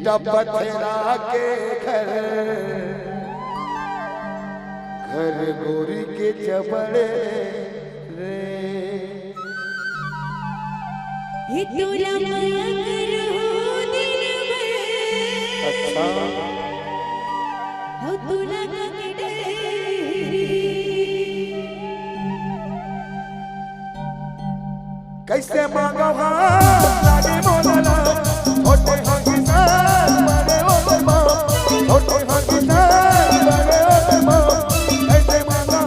ईटा पत्थरा के घर घर गोरी के चबड़े रे तोरा माया करो दिन में अच्छा हो तोरा के डेरी कैसे मांगो लागे मोला छोटे हो किसान बड़े हो बर्मा छोटे हो किसान बड़े हो बर्मा कैसे मांगो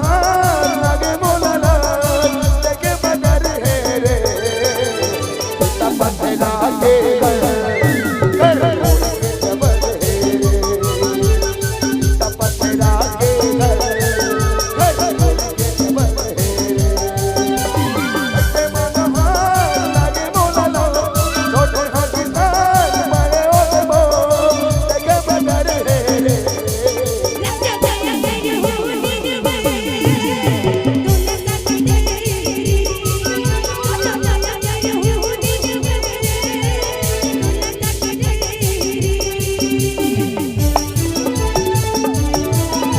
लागे मोला लेके बदर है रे तब पत्थरा के घर घर गोरी के जबर है रे तब पत्थरा के घर घर गोरी के जबर है रे कैसे मांगो लागे मोला छोटे हो किसान बड़े हो बर्मा लेके बदर है रे राजा माया करो दिन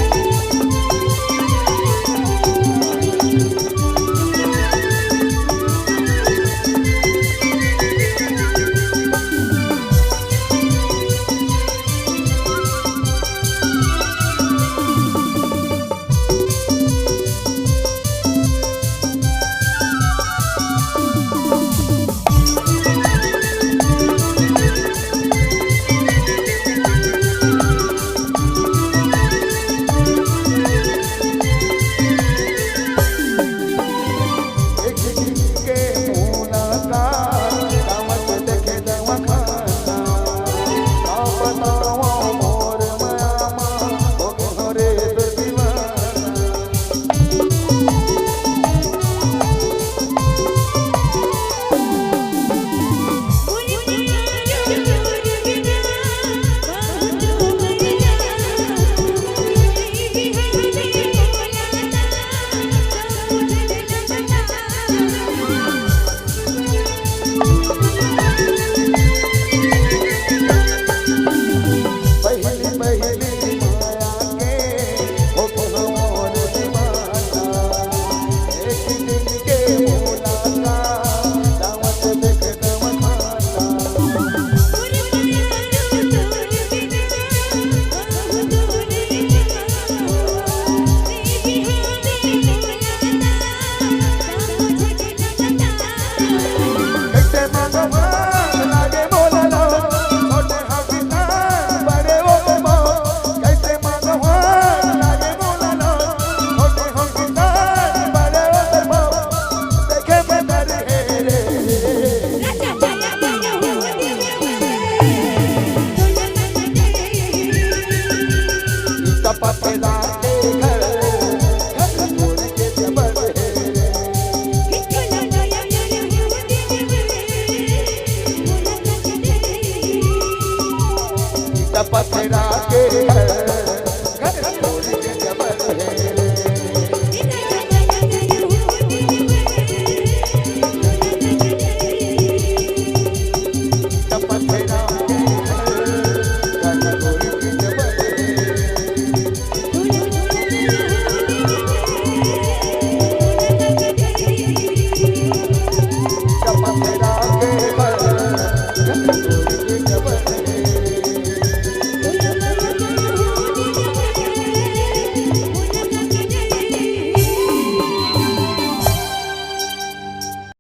में तोरा के डेरी राजा माया करो दिन में तोरा के डेरी पत्थरा के